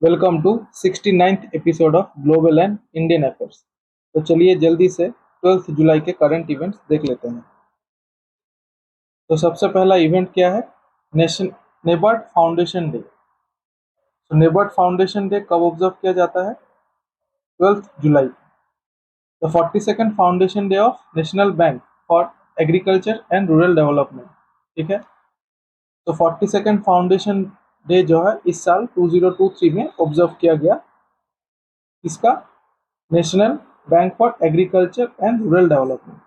Welcome to 69th episode of global and Indian affairs. तो चलिए जल्दी से 12 जुलाई के करंट इवेंट्स देख लेते हैं। तो सबसे पहला इवेंट क्या है? Nation NABARD foundation day. तो नेबार्ड फाउंडेशन डे कब ऑब्जर्व किया जाता है? 12 जुलाई। The 42nd foundation day of national bank for agriculture and rural development. ठीक है, तो 42nd फाउंडेशन डे जो है इस साल 2023 में ऑब्जर्व किया गया। इसका national bank for agriculture and rural development.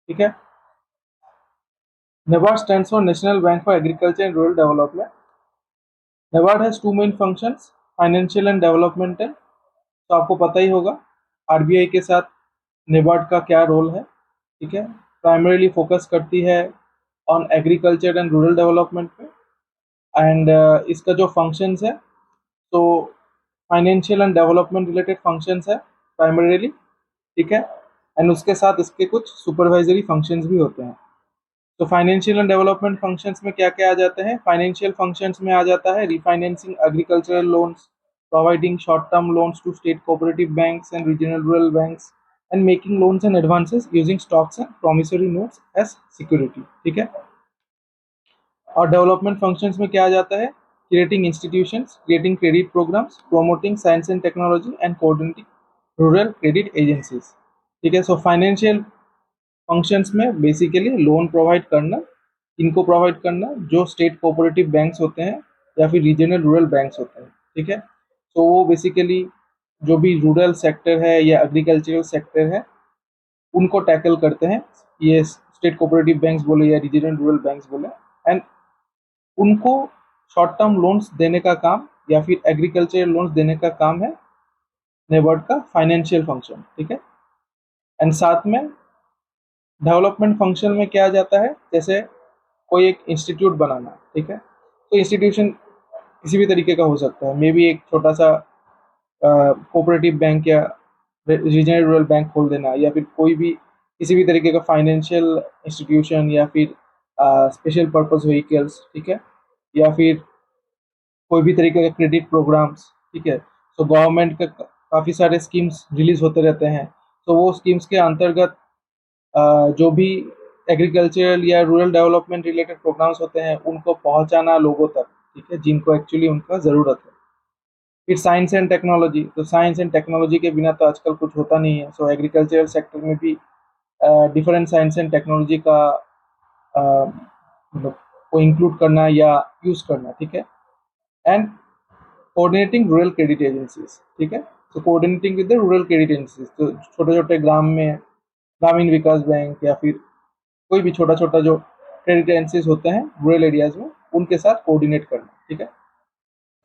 ठीक है, NABARD stands for National Bank for Agriculture and Rural Development. NABARD has two main functions, financial and developmental. तो आपको पता ही होगा आरबीआई के साथ NABARD का क्या रोल है। ठीक है, प्राइमरीली फोकस करती है on agriculture and rural development पे। एंड इसका जो फंक्शंस है तो financial and development related functions है प्राइमरीली। ठीक है, एंड उसके साथ इसके कुछ सुपरवाइजरी फंक्शंस भी होते हैं। तो फाइनेंशियल एंड डेवलपमेंट फंक्शंस में क्या क्या आ जाते हैं? फाइनेंशियल फंक्शंस में आ जाता है refinancing agricultural loans, providing short term loans to state cooperative banks and regional rural banks, and making loans and advances using stocks and promissory notes as security. ठीक है, और डेवलपमेंट फंक्शंस में क्या आ जाता है? Creating institutions, creating credit programmes, promoting science and technology and coordinating rural credit agencies. ठीक है, सो फाइनेंशियल फंक्शंस में बेसिकली लोन प्रोवाइड करना, इनको प्रोवाइड करना जो स्टेट कोऑपरेटिव बैंक्स होते हैं या फिर रीजनल रूरल बैंक्स होते हैं। ठीक है, तो वो बेसिकली जो भी रूरल सेक्टर है या एग्रीकल्चरल सेक्टर है उनको टैकल करते हैं, ये स्टेट कोऑपरेटिव बैंक्स बोले या रीजनल रूरल बैंक्स बोले। एंड उनको शॉर्ट टर्म लोन्स देने का काम या फिर एग्रीकल्चरल लोन्स देने का काम है नेबार्ड का फाइनेंशियल फंक्शन। ठीक है, एंड साथ में डेवलपमेंट फंक्शन में क्या आ जाता है? जैसे कोई एक इंस्टीट्यूट बनाना। ठीक है, तो इंस्टीट्यूशन किसी भी तरीके का हो सकता है, मे बी एक छोटा सा कोऑपरेटिव बैंक या रीजनल रूरल बैंक खोल देना, या फिर कोई भी किसी भी तरीके का फाइनेंशियल इंस्टीट्यूशन, या फिर स्पेशल पर्पस व्हीकल्स। ठीक है, या फिर कोई भी तरीके का क्रेडिट प्रोग्राम्स। ठीक है, तो गवर्नमेंट का काफ़ी सारे स्कीम्स रिलीज होते रहते हैं, तो वो स्कीम्स के अंतर्गत जो भी एग्रीकल्चरल या रूरल डेवलपमेंट रिलेटेड प्रोग्राम्स होते हैं उनको पहुंचाना लोगों तक। ठीक है, जिनको एक्चुअली उनका ज़रूरत है। फिर साइंस एंड टेक्नोलॉजी, तो साइंस एंड टेक्नोलॉजी के बिना तो आजकल कुछ होता नहीं है। सो एग्रीकल्चरल सेक्टर में भी डिफरेंट साइंस एंड टेक्नोलॉजी का मतलब को इंक्लूड करना या यूज़ करना। ठीक है, and coordinating rural credit agencies. ठीक है, तो coordinating with the rural credit agencies, तो छोटे छोटे ग्राम में ग्रामीण विकास बैंक या फिर कोई भी छोटा छोटा जो क्रेडिट एजेंसीज होते हैं रूरल एरियाज में उनके साथ कोऑर्डिनेट करना। ठीक है,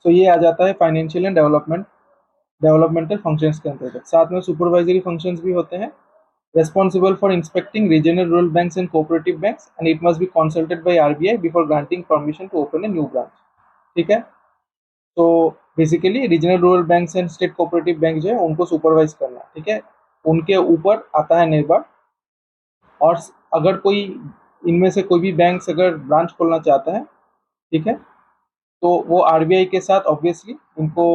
तो ये आ जाता है फाइनेंशियल एंड डेवलपमेंटल फंक्शंस के अंतर्गत। साथ में सुपरवाइजरी फंक्शंस भी होते हैं, responsible for inspecting regional rural banks and cooperative banks, and it must be consulted by RBI before granting permission to open a new branch। ठीक है, तो basically regional rural banks and state cooperative bank जो है उनको supervise करना। ठीक है, उनके ऊपर आता है नेबार्ड। और अगर कोई इनमें से कोई भी बैंक अगर ब्रांच खोलना चाहता है, ठीक है, तो वो आरबीआई के साथ ऑब्वियसली उनको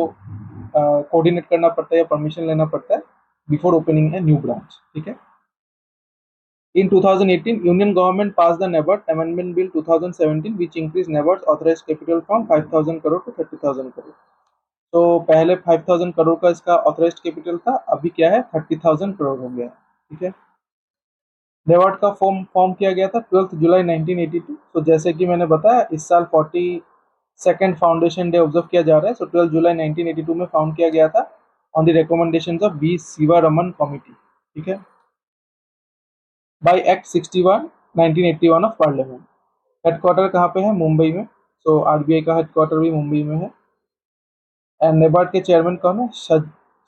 कोऑर्डिनेट करना पड़ता है या परमिशन लेना पड़ता है before opening a new branch. ठीक है, in 2018, Union Government passed the NABARD Amendment Bill 2017, which increased NABARD's authorized capital from 5,000 crore to 30,000 crore। तो पहले 5,000 करोड़ का इसका ऑथराइज्ड कैपिटल था, अभी क्या है 30,000 करोड़ हो गया। ठीक है, नेबार्ड का फॉर्म किया गया था 12 जुलाई 1982। तो जैसे कि मैंने बताया इस साल 42nd फाउंडेशन डे ऑब्जर्व किया जा रहा है। सो 12 जुलाई 1982 में फाउंड किया गया था on the recommendations of B Sivaraman committee. ठीक है, by act 61 1981 of parliament. Headquarter कहाँ पे है? मुंबई में। सो आरबीआई का हेडक्वार्टर भी मुंबई में है। एंड नेबार्ड के चेयरमैन कौन है?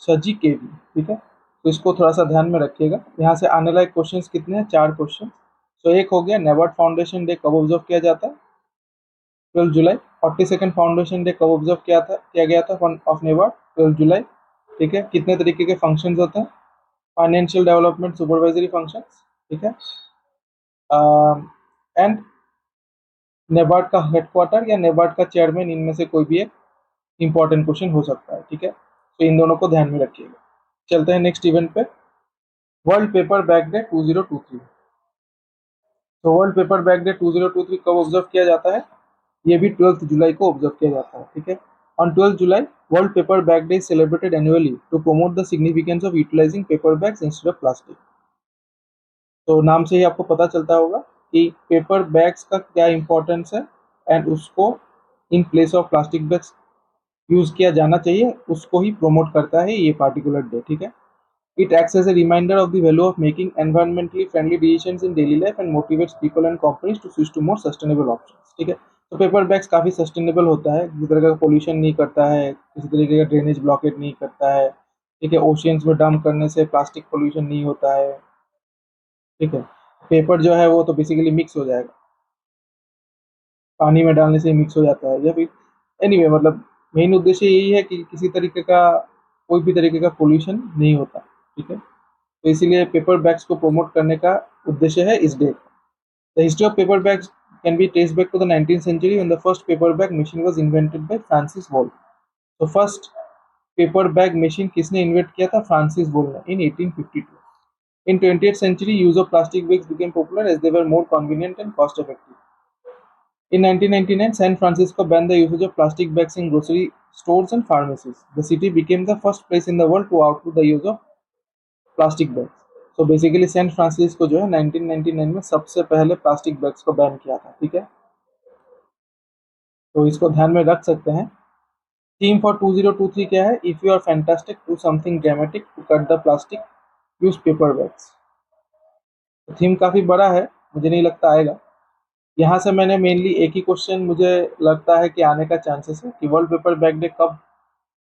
शजी केवी। ठीक है, तो इसको थोड़ा सा ध्यान में रखिएगा। यहाँ से आने लायक क्वेश्चंस कितने हैं? 4 क्वेश्चन। तो एक हो गया नेबार्ड फाउंडेशन डे कब ऑब्जर्व किया जाता है? 12 जुलाई। 42nd फाउंडेशन डे कब ऑब्जर्व किया गया था ऑफ नेबार्ड? 12 जुलाई। ठीक है, कितने तरीके के फंक्शंस होते हैं? Financial development supervisory functions. ठीक है, एंड नेबार्ड का हेडक्वार्टर या नेबार्ड का चेयरमैन, इनमें से कोई भी एक इंपॉर्टेंट क्वेश्चन हो सकता है, ठीक है, तो इन दोनों को ध्यान में रखिएगा। चलते हैं नेक्स्ट इवेंट पे, वर्ल्ड पेपर बैग डे 2023। तो वर्ल्ड पेपर बैग डे 2023 कब ऑब्जर्व किया जाता है? ये भी 12 जुलाई को ऑब्जर्व किया जाता है, ठीक है। On 12 July world paper bag day is celebrated annually to promote the significance of utilising paper bags instead of plastic. तो नाम से ही आपको पता चलता होगा कि पेपर बैग्स का क्या इंपॉर्टेंस है एंड उसको in place of plastic bags use किया जाना चाहिए, उसको ही प्रमोट करता है ये पार्टिकुलर डे, ठीक है। It acts as a reminder of the value of making environmentally friendly decisions in daily life and motivates people and companies to switch to more sustainable options, ठीक है। तो पेपर बैग्स काफ़ी sustainable होता है, किसी तरह का पोल्यूशन नहीं करता है, किसी तरीके का ड्रेनेज ब्लॉकेट नहीं करता है, ठीक है। ओशियंस में डंप करने से प्लास्टिक पोल्यूशन नहीं होता है, ठीक है। पेपर जो है वो तो बेसिकली मिक्स हो जाएगा, पानी में डालने से मिक्स हो जाता है, या फिर एनीवे मतलब मेन उद्देश्य यही है कि किसी तरीके का कोई भी तरीके का पोल्यूशन नहीं होता, ठीक है। तो इसीलिए पेपर बैग्स को प्रमोट करने का उद्देश्य है इस day. The history of paper bags can be traced back to the 19th century when the first paper bag machine was invented by Francis Wool। तो फर्स्ट पेपर बैग मशीन किसने invent किया था? Francis वोल ने इन 1852। In 20th century, use of plastic bags became popular as they were more convenient and cost effective. In 1999, San Francisco banned the usage of plastic bags in grocery stores and pharmacies. The city became the first place in the world to outlaw the use of plastic bags. तो basically San Francisco जो है 1999 में सबसे पहले plastic bags को ban किया था, ठीक है। तो इसको ध्यान में रख सकते हैं। थीम फॉर 2023 क्या है? If you are fantastic do something dramatic to cut the plastic, use paper bags. Theme काफी बड़ा है, मुझे नहीं लगता आएगा। यहाँ से मैंने मेनली एक ही क्वेश्चन मुझे लगता है कि आने का चांसेस है कि वर्ल्ड पेपर बैग डे कब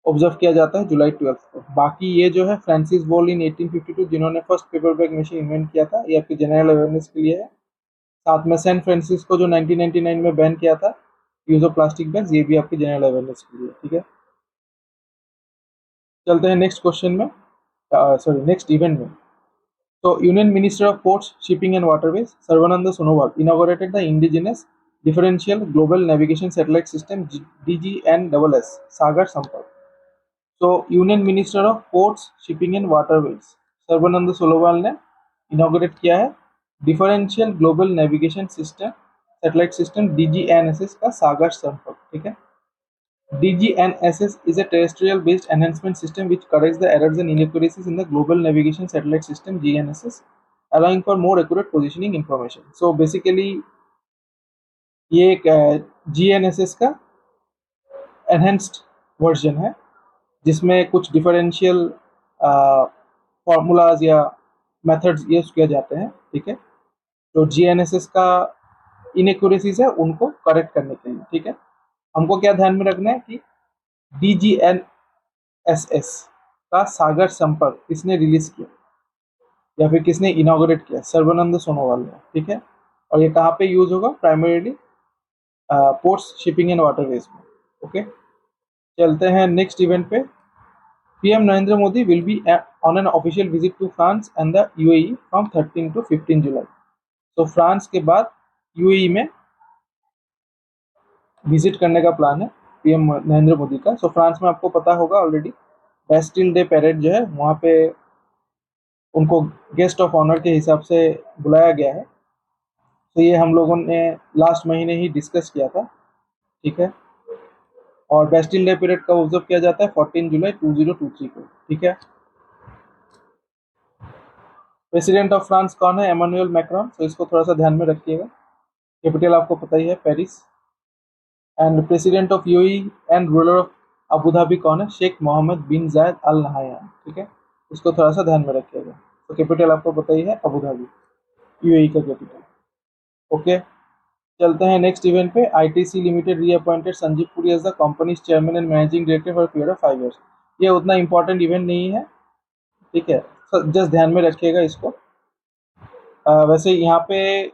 ऑब्जर्व किया जाता है? जुलाई 12 को। बाकी ये जो है फ्रांसिस वोल इन 1852 जिन्होंने first paper bag machine invent किया था, ये आपकी जनरल अवेयरनेस के लिए है। साथ में सैन फ्रांसिस्को जो 1999 में बैन किया था यूज ऑफ प्लास्टिक बैग्स, ये भी आपकी जनरल अवेयरनेस के लिए, ठीक है। चलते हैं नेक्स्ट क्वेश्चन में, सॉरी नेक्स्ट इवेंट में। तो union minister of ports shipping and waterways Sarbananda Sonowal inaugurated the indigenous differential global navigation satellite system DGNSS सागर संपर्क। तो union minister of ports shipping and waterways Sarbananda Sonowal ने इनॉग्रेट किया है differential global navigation system satellite system DGNSS का सागर संपर्क, ठीक है। DGNSS is a terrestrial-based enhancement system which corrects the errors and inaccuracies in the Global Navigation Satellite System (GNSS), allowing for more accurate positioning information. So basically ये एक GNSS का enhanced version है जिसमें कुछ डिफरेंशियल फॉर्मूलाज या methods use किए जाते हैं, ठीक है। तो GNSS का इनएक्यूरेसीज है उनको करेक्ट करने के लिए, ठीक है। हमको क्या ध्यान में रखना है कि DGNSS का सागर संपर्क किसने रिलीज किया या फिर किसने इनॉग्रेट किया? सर्बानंद सोनोवाल ने, ठीक है। और ये कहाँ पे यूज होगा? Primarily ports shipping and waterways में, ओके। चलते हैं नेक्स्ट इवेंट पे। PM Narendra Modi will be on an official visit to France and the UAE from 13 to 15 July. तो फ्रांस के बाद UAE में विजिट करने का प्लान है पीएम नरेंद्र मोदी का। सो फ्रांस में आपको पता होगा ऑलरेडी बेस्टिल डे पैरेड जो है वहाँ पे उनको गेस्ट ऑफ ऑनर के हिसाब से बुलाया गया है। तो ये हम लोगों ने लास्ट महीने ही डिस्कस किया था, ठीक है। और बेस्टिल डे पीरियड कब ऑब्जर्व किया जाता है? 14 जुलाई 2023 को, ठीक है। प्रेसिडेंट ऑफ फ्रांस कौन है? Emmanuel Macron. तो इसको थोड़ा सा ध्यान में रखिएगा। कैपिटल आपको पता ही है, Paris. And president of UAE and ruler of Abu Dhabi कौन है? शेख मोहम्मद बिन जायद अल नहायान, ठीक है। इसको थोड़ा सा ध्यान में रखिएगा। तो कैपिटल आपको पता ही है, अबू धाबी, यूएई का कैपिटल, ओके। चलते हैं नेक्स्ट इवेंट पे। ITC limited reappointed Sanjeev Puri as the company's chairman and managing director for period of 5 years। ये उतना इंपॉर्टेंट इवेंट नहीं है, ठीक है, जस्ट ध्यान में रखिएगा इसको। वैसे यहाँ पे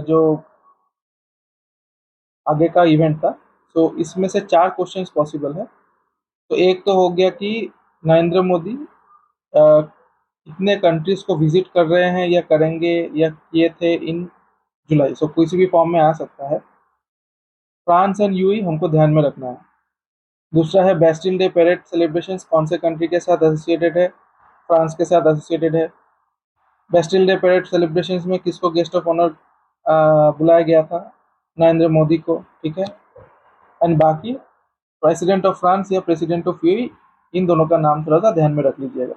जो आगे का इवेंट था, तो इसमें से 4 क्वेश्चंस पॉसिबल है। तो एक तो हो गया कि नरेंद्र मोदी कितने कंट्रीज को विजिट कर रहे हैं या करेंगे या किए थे इन जुलाई। सो किसी भी फॉर्म में आ सकता है। फ्रांस एंड यूएई हमको ध्यान में रखना है। दूसरा है बेस्टिल डे परेड सेलिब्रेशंस कौन से कंट्री के साथ एसोसिएटेड है? फ्रांस के साथ एसोसिएटेड है। बेस्टिल डे परेड सेलिब्रेशंस में किसको गेस्ट ऑफ ऑनर बुलाया गया था? नरेंद्र मोदी को, ठीक है। एंड बाकी प्रेसिडेंट ऑफ फ्रांस या प्रेसिडेंट ऑफ यूएई, इन दोनों का नाम थोड़ा सा ध्यान में रख लीजिएगा।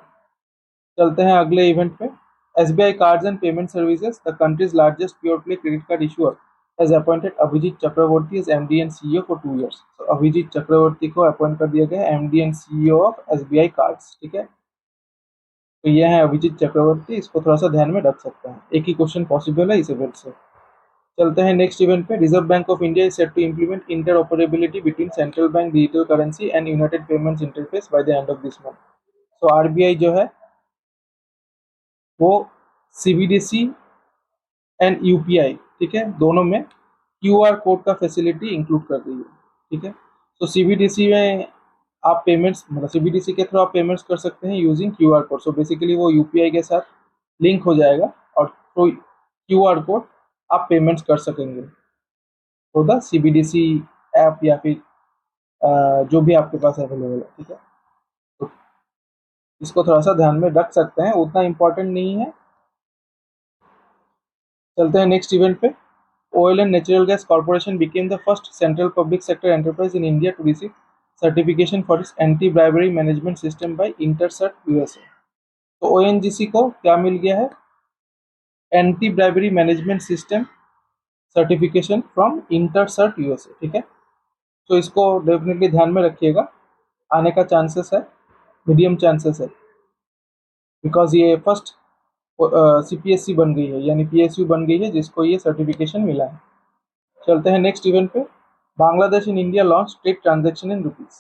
चलते हैं अगले इवेंट पे। SBI cards and payment services, the countries largest pure play credit card issuer, has appointed Abhijit Chakraborty as MD and CEO for 2 years. So Abhijit चक्रवर्ती को अपॉइंट कर दिया गया है MD and CEO of SBI cards, ठीक है। तो ये है अभिजीत चक्रवर्ती, इसको थोड़ा सा ध्यान में रख सकते हैं, एक ही क्वेश्चन पॉसिबल है इस इवेंट से। चलते हैं नेक्स्ट इवेंट पे। Reserve Bank of India is set to implement interoperability between central bank digital currency and united payments interface by the end of this month. तो आरबीआई जो है वो सीबीडीसी एंड यूपीआई, ठीक है, दोनों में क्यूआर कोड का फैसिलिटी इंक्लूड कर रही है, ठीक है। तो सीबीडीसी में आप पेमेंट्स, मतलब सीबीडीसी के थ्रू आप पेमेंट्स कर सकते हैं using QR code. So basically वो यूपीआई के साथ लिंक हो जाएगा और थ्रू क्यूआर कोड आप पेमेंट्स कर सकेंगे थ्रू द सीबीडीसी ऐप या फिर जो भी आपके पास अवेलेबल है, ठीक है। तो इसको थोड़ा सा ध्यान में रख सकते हैं, उतना इम्पोर्टेंट नहीं है। चलते हैं नेक्स्ट इवेंट पे। Oil and Natural Gas Corporation became the first central public sector enterprise in India to receive certification for its anti-bribery management system by InterCert USA। तो ONGC को क्या मिल गया है? Anti bribery management system certification from Intertek USA, ठीक है। तो इसको डेफिनेटली ध्यान में रखिएगा, आने का चांसेस है, मीडियम चांसेस है, बिकॉज ये फर्स्ट सीपीएससी बन गई है, यानी पीएसयू बन गई है जिसको ये सर्टिफिकेशन मिला है। चलते हैं नेक्स्ट इवेंट पे। Bangladesh in India launch trade transaction in rupees.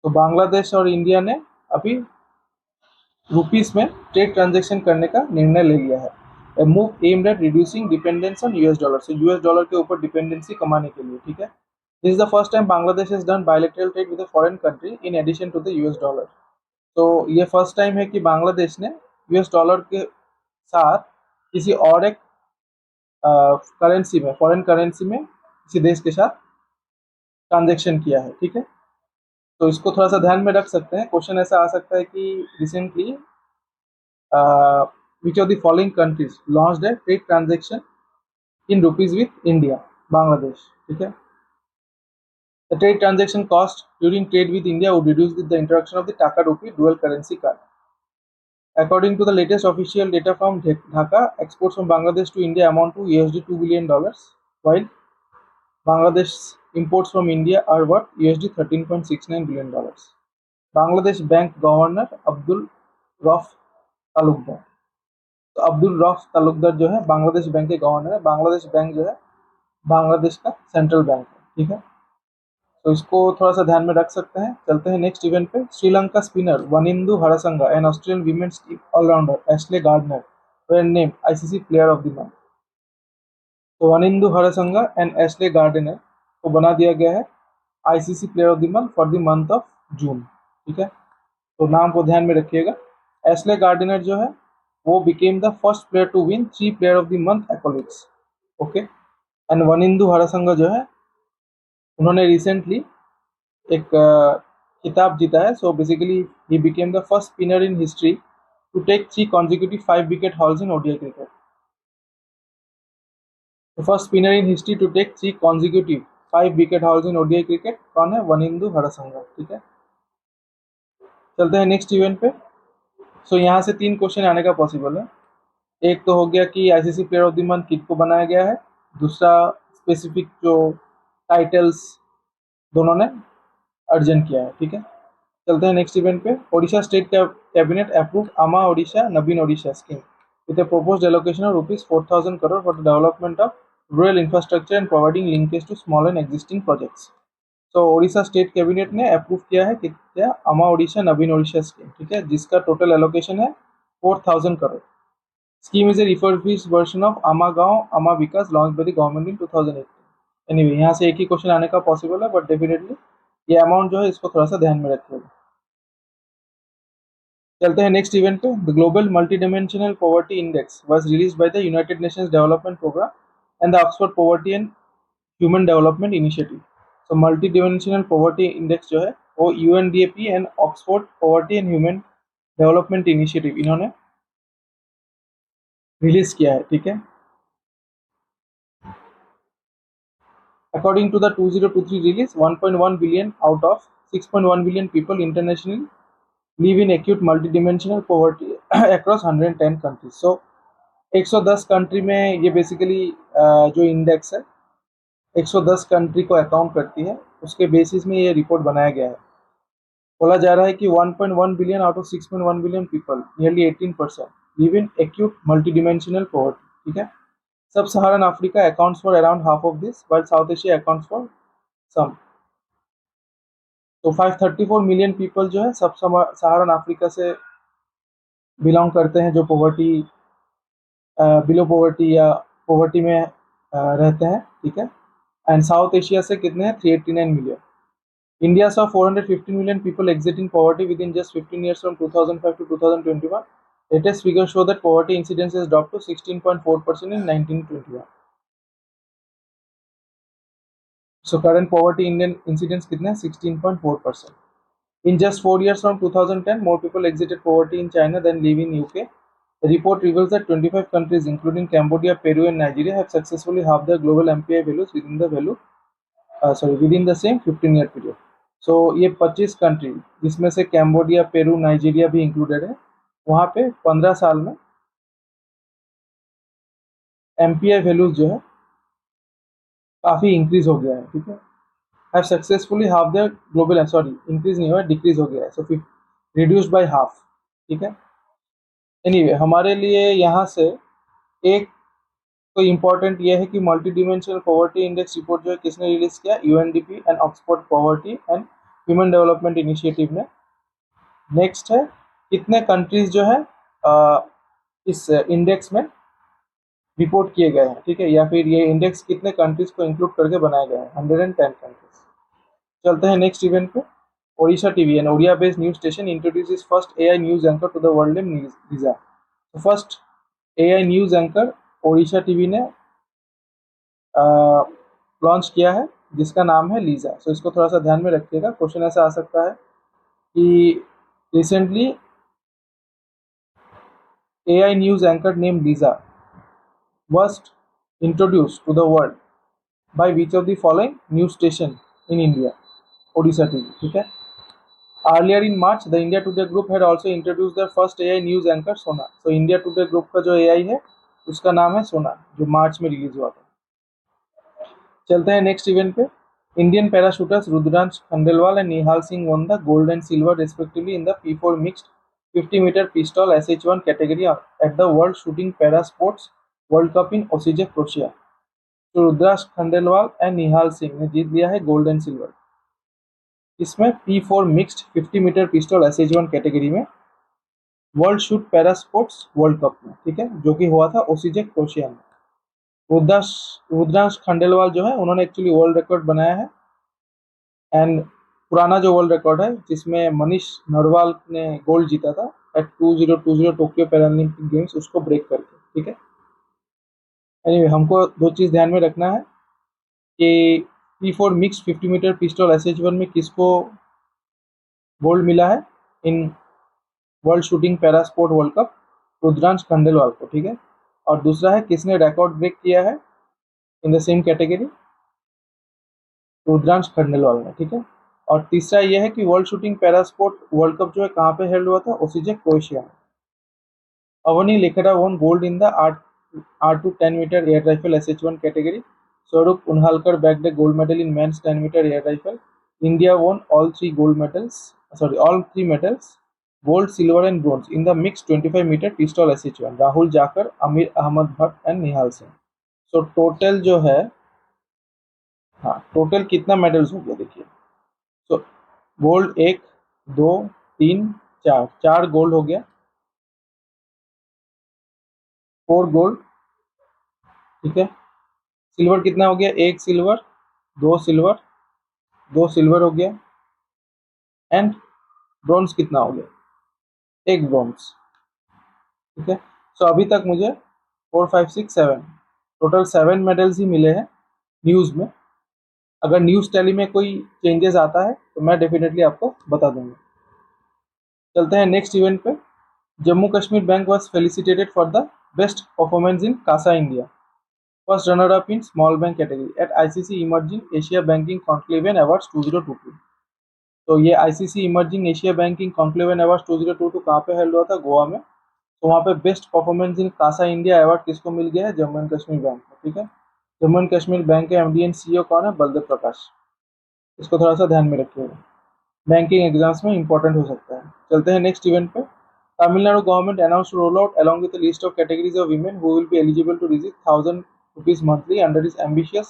तो बांग्लादेश और इंडिया ने अभी रुपीस में ट्रेड ट्रांजैक्शन करने का निर्णय ले लिया है। A move aimed at reducing dependence on US dollar, से यूएस डॉलर के ऊपर डिपेंडेंसी कमाने के लिए, ठीक है। This is the first time Bangladesh has done bilateral trade with a foreign country in addition to the US dollar. तो ये फर्स्ट टाइम है कि बांग्लादेश ने यूएस डॉलर के साथ किसी और एक करेंसी में, फॉरेन करेंसी में किसी देश के साथ ट्रांजेक्शन किया है, ठीक है। तो इसको थोड़ा सा ध्यान में रख सकते हैं। क्वेश्चन ऐसा आ सकता है कि recently which of the following countries launched a trade transaction in rupees with India, Bangladesh, ठीक है। The trade transaction cost during trade with India would reduce with the introduction of the taka rupee dual currency card. According to the latest official data from Dhaka, exports from Bangladesh to India amount to $2 billion, while Bangladesh imports from India are worth $13.69 billion. Bangladesh bank governor Abdul rough Talukdar. तो Abdul rough Talukdar जो है Bangladesh bank के governor है। Bangladesh bank जो है बांग्लादेश का central bank है, ठीक है। तो इसको थोड़ा सा ध्यान में रख सकते हैं। चलते हैं नेक्स्ट इवेंट पे। Sri Lanka spinner Wanindu Hasaranga and Australian women's team all rounder Ashleigh Gardner were named ICC player of the month. तो Wanindu Hasaranga and Ashleigh Gardner को बना दिया गया है ICC player of the month for the month of June, ठीक है। तो नाम को ध्यान में रखिएगा। एश्ले गार्डनर जो है वो became the first player to win 3 player of the month accolades, okay. And Wanindu Hasaranga जो है उन्होंने रिसेंटली एक खिताब जीता है। So basically he became the first spinner in history to take 3 consecutive 5 wicket hauls in ODI cricket. The first spinner in history to take 3 consecutive 5 wicket hauls in ODI cricket कौन है? वनिंदु हरसंगा, ठीक है। चलते हैं नेक्स्ट इवेंट पे। सो यहाँ से 3 question आने का पॉसिबल है। एक तो हो गया कि ICC player of the month किसको बनाया गया है, दूसरा स्पेसिफिक जो टाइटल्स दोनों ने अर्जन किया है, ठीक है। चलते हैं नेक्स्ट इवेंट पे। Odisha state cabinet approved Ama Odisha Naveen Odisha scheme with a proposed allocation of rupees 4,000 crore for the development of rural infrastructure and providing linkage to small and existing projects. So Odisha state cabinet ने अप्रूव किया है कि क्या आमा Odisha Naveen Odisha scheme, ठीक है, जिसका टोटल एलोकेशन है 4,000 crore. Scheme is a refurbished version of Ama Gaon Ama Vikas launch by the government in 2018। Anyway यहाँ से एक ही क्वेश्चन आने का पॉसिबल है, बट डेफिनेटली ये अमाउंट जो है इसको थोड़ा सा ध्यान में रखिएगा। चलते हैं नेक्स्ट इवेंट पे। The global multi dimensional poverty index was released by the United Nations Development Programme and the Oxford poverty and human development initiative. तो मल्टी डिमेंशनल पॉवर्टी इंडेक्स जो है वो UNDP and Oxford poverty and human development initiative इन्होंने release किया है, ठीक है। According to the 2023 release, 1.1 billion out of 6.1 billion people internationally live in acute multidimensional poverty across 110 countries. So 110 country में ये बेसिकली जो इंडेक्स है 110 कंट्री को अकाउंट करती है, उसके बेसिस में ये रिपोर्ट बनाया गया है। बोला जा रहा है कि 1.1 billion out of 6.1 billion people, nearly 18%, live in acute multidimensional poverty, ठीक है। Sub Saharan Africa accounts for around half of this, while South Asia accounts for some. तो 534 मिलियन पीपल जो है सब सहारन अफ्रीका से belong करते हैं, जो poverty below poverty या पॉवर्टी में रहते हैं, ठीक है। एंड साउथ एशिया से कितने हैं? 389 million. India saw 415 million people exiting poverty within just 15 years from 2005 to 2021. Latest figures show that poverty incidence has dropped to 16.4% in 1921. So current poverty Indian incidence कितने हैं? 16.4%. In just 4 years from 2010, more people exited poverty in China than live in UK. The report reveals that 25 countries, including Cambodia, Peru, and Nigeria, have successfully halved their global MPI values within the same 15-year period. So ये 25 country, जिसमें से Cambodia, Peru, Nigeria भी included है, वहाँ पे 15 साल में MPI values जो है काफ़ी इंक्रीज हो गया है, ठीक है। Have successfully half the global, increase नहीं हुआ, डिक्रीज हो गया है, सो रिड्यूस्ड बाय हाफ, ठीक है। एनीवे हमारे लिए यहाँ से एक तो इम्पॉर्टेंट ये है कि multi dimensional poverty index report जो है किसने रिलीज किया? UNDP and Oxford poverty and human development initiative ने। नेक्स्ट है कितने कंट्रीज जो है इस इंडेक्स में रिपोर्ट किए गए हैं, ठीक है, या फिर ये इंडेक्स कितने कंट्रीज को इंक्लूड करके बनाया गया है? 110 कंट्रीज। चलते हैं नेक्स्ट इवेंट पे। Odisha TV, an Odia based news station, introduces first AI news anchor to the world in Lisa. तो first AI news anchor Odisha TV ने लॉन्च किया है, जिसका नाम है लीजा। सो इसको थोड़ा सा ध्यान में रखिएगा, क्वेश्चन ऐसा आ सकता है कि recently AI news anchor named Lisa was introduced to the world by which of the following news station in India? Odisha TV, ठीक है। Earlier in March, the India Today group had also introduced their first AI news anchor Sona. So India Today group का जो AI है उसका नाम है सोना, जो मार्च में रिलीज हुआ था। चलते हैं नेक्स्ट इवेंट पे। Indian parashooters Rudransh Khandelwal and Nihal Singh won the gold and silver respectively in the P4 mixed 50-meter pistol SH1 category at the World Shooting Para Sports World Cup in Osijek, Croatia. तो Rudransh Khandelwal and Nihal Singh ने जीत लिया है gold and silver. इसमें P4 mixed 50 metre pistol SH1 category में world shoot para sports world cup में, ठीक है, जो कि हुआ था ओसीजेक, क्रोएशिया में। रुद्रांश खंडेलवाल जो है उन्होंने एक्चुअली वर्ल्ड रिकॉर्ड बनाया है, एंड पुराना जो वर्ल्ड रिकॉर्ड है जिसमें मनीष नरवाल ने गोल्ड जीता था एट 2020 टोक्यो पैरालंपिक गेम्स, उसको ब्रेक करके, ठीक है। एनीवे हमको दो चीज़ ध्यान में रखना है कि P4 mix 50 metre pistol SH1 में किसको गोल्ड मिला है in world shooting para sport world cup? Rudransh Khandelwal को, ठीक है। और दूसरा है किसने रिकॉर्ड ब्रेक किया है in the same category? Rudransh Khandelwal ने, ठीक है। और तीसरा यह है कि world shooting para sport world cup जो है कहाँ पे हेल्ड हुआ था? ओसीजेक, क्रोएशिया में। Avani Lekhara won gold in the R2 10 meter air rifle SH1 category. Swarup Unhalkar bagged a gold medal in men's 10 meter air rifle. India won all three medals, gold, silver and bronze in the mixed 25 meter pistol SH1. Rahul Jakar, Amir Ahmad Bhatt and Nihal Singh. So total जो है, हाँ total कितना medals हो गया देखिए। तो gold 1 2 3 4 gold हो गया, 4 गोल्ड, ठीक है। सिल्वर कितना हो गया? 1 सिल्वर, 2 सिल्वर, 2 सिल्वर हो गया। एंड ब्रॉन्ज कितना हो गया? 1 ब्रॉन्ज, ठीक है। सो अभी तक मुझे 4 5 6 7 टोटल 7 मेडल्स ही मिले हैं न्यूज़ में। अगर न्यूज़ टैली में कोई चेंजेस आता है तो मैं डेफिनेटली आपको बता दूंगा। चलते हैं नेक्स्ट इवेंट पे। Jammu Kashmir bank was felicitated for the best performance in CASA India, first runner up in small bank category at ICC emerging Asia banking conclave and awards 2022। तो ये ICC emerging Asia banking conclave and awards 2022 कहाँ पे held हुआ था? गोवा में। तो वहाँ पे best performance in CASA India award किसको मिल गया है? जम्मू एंड कश्मीर बैंक को। ठीक है, जम्मू एंड कश्मीर बैंक के एमडी एंड सीईओ कौन है? बलदेव प्रकाश। इसको थोड़ा सा ध्यान में रखिएगा, बैंकिंग एग्जाम्स में इंपॉर्टेंट हो सकता है। चलते हैं नेक्स्ट इवेंट पे। Tamil Nadu government announce roll out along with a list of categories of women who will be eligible to receive 1000 rupees monthly under its ambitious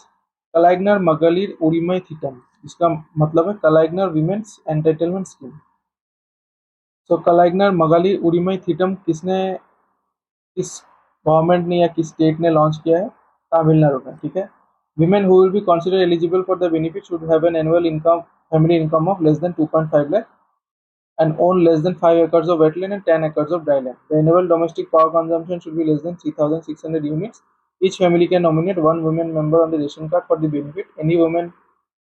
कलाइग्नर मगलिर उरिमय थिटम, इसका मतलब है कलाइग्नर विमेन्स एंटरटेनमेंट स्कीम। सो कलाइग्नर मगलिर उरिमय थिटम किसने, किस गवर्नमेंट ने या किस स्टेट ने लॉन्च किया है? तमिलनाडु में। ठीक है, women who will be considered eligible for the benefit should have an annual income, family income of less than 2.5 lakh and own less than 5 acres of wetland and 10 acres of dry land. The annual domestic power consumption should be less than 3,600 units. Each family can nominate one woman member on the ration card for the benefit. Any woman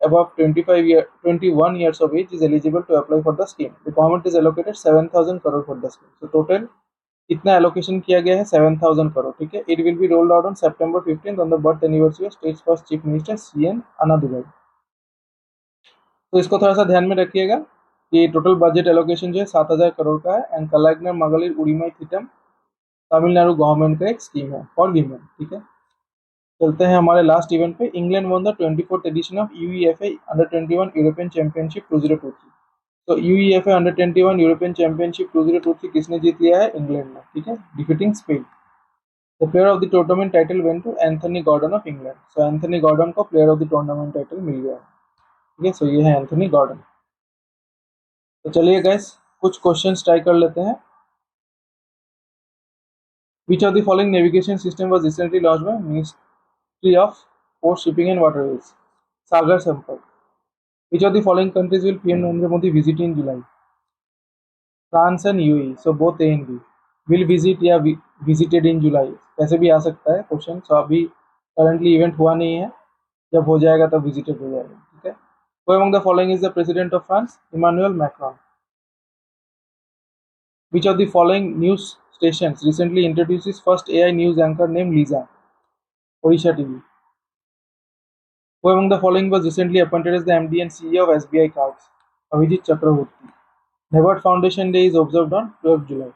above 21 years of age is eligible to apply for the scheme. The government is allocated 7,000 crore for the scheme. So total कितना allocation किया गया है? 7,000 करोड़। ठीक है, it will be rolled out on September 15 on the birth anniversary of states first chief minister CN Annadurai. तो इसको थोड़ा सा ध्यान में रखिएगा कि टोटल बजट एलोकेशन जो है 7,000 करोड़ का है एंड कलाइग्नर मगलिर उड़ीमई थिटम तमिलनाडु गवर्नमेंट का एक स्कीम है फॉर वीमेन। ठीक है, चलते हैं हमारे लास्ट इवेंट पे। England won the 24th edition of UEFA under 21 European championship 2023। तो यूईएफए अंडर 21 यूरोपियन चैंपियनशिप 2023 किसने जीत लिया है? इंग्लैंड ने। ठीक है, defeating Spain. The player of the tournament title went to Anthony Gordon of England. So Anthony Gordon को player of the tournament title मिल गया है। ठीक है, सो ये है एंथनी गॉर्डन। तो चलिए गाइस कुछ क्वेश्चंस ट्राई कर लेते हैं। Which of the following navigation system was recently launched by Ministry of Port Shipping and Waterways? Sagar Sampark. Which of the following countries will PM Narendra Modi visit in July? France and UAE. So both A and B. Will visit या visited in July कैसे भी आ सकता है question. सो अभी currently event हुआ नहीं है, जब हो जाएगा तब विजिटेड हो जाएगा। ठीक है, Who among the following is the president of France? Emmanuel Macron. Which of the following news stations recently introduced its first AI news anchor named Lisa? Odisha TV. Who among the following was recently appointed as the MD and CEO of SBI Cards? Avijit Chakraborty. NABARD Foundation Day is observed on 12th July.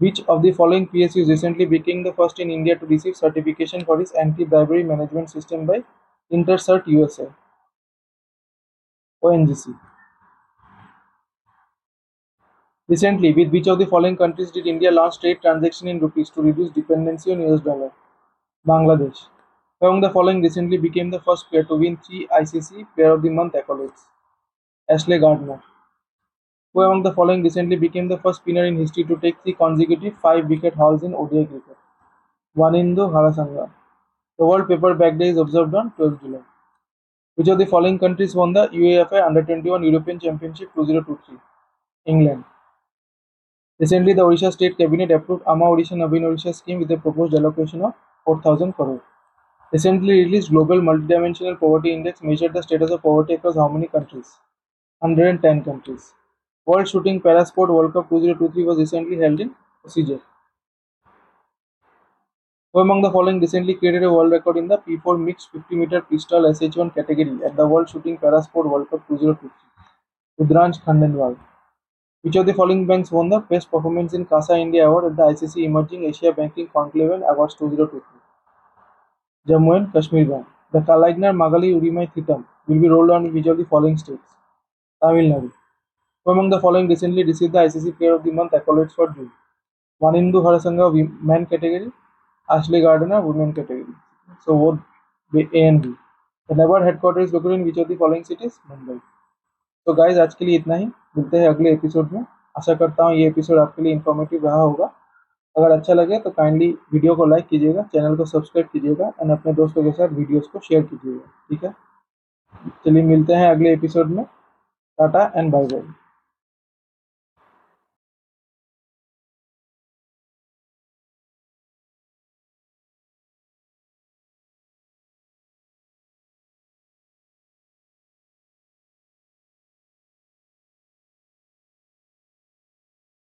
Which of the following PSUs recently became the first in India to receive certification for its anti-bribery management system by InterCert USA? ONGC. Recently, with which of the following countries did India launch trade transaction in rupees to reduce dependency on US dollar? Bangladesh. Who among the following recently became the first player to win 3 ICC Player of the Month accolades? Ashley Gardner. Who among the following recently became the first spinner in history to take 3 consecutive 5-wicket hauls in ODI cricket? Wanindu Harasanga. The World Paper Bag Day is observed on 12th July. Which of the following countries won the UEFA Under 21 European Championship 2023? England. Recently, the Odisha State Cabinet approved Ama Odisha Navin Odisha scheme with a proposed allocation of 4,000 crore. Recently released Global Multidimensional Poverty Index measured the status of poverty across how many countries? 110 countries. World Shooting Parasport World Cup 2023 was recently held in procedure. Who among the following recently created a world record in the P4 mixed 50-meter pistol SH1 category at the World Shooting Parasport World Cup 2023? Rudransh Khandelwal. Which of the following banks won the Best Performance in CASA India Award at the ICC Emerging Asia Banking Conclave and Awards 2023? Jammu and Kashmir Bank. The Kalaignar Magali Urimai Thitam will be rolled on in which of the following states? Tamil Nadu. Who among the following recently received the ICC Player of the Month accolades for June? Wanindu Harasanga men category, Ashley Gardner women category. So both A and B. The NABARD headquarters is located in which of the following cities? Mumbai. तो guys आज के लिए इतना ही, मिलते हैं अगले episode में। आशा करता हूँ ये एपिसोड आपके लिए इन्फॉर्मेटिव रहा होगा। अगर अच्छा लगे तो काइंडली वीडियो को लाइक कीजिएगा, चैनल को सब्सक्राइब कीजिएगा एंड अपने दोस्तों के साथ वीडियोस को शेयर कीजिएगा। ठीक है, चलिए मिलते हैं अगले एपिसोड में। Tata and bye bye.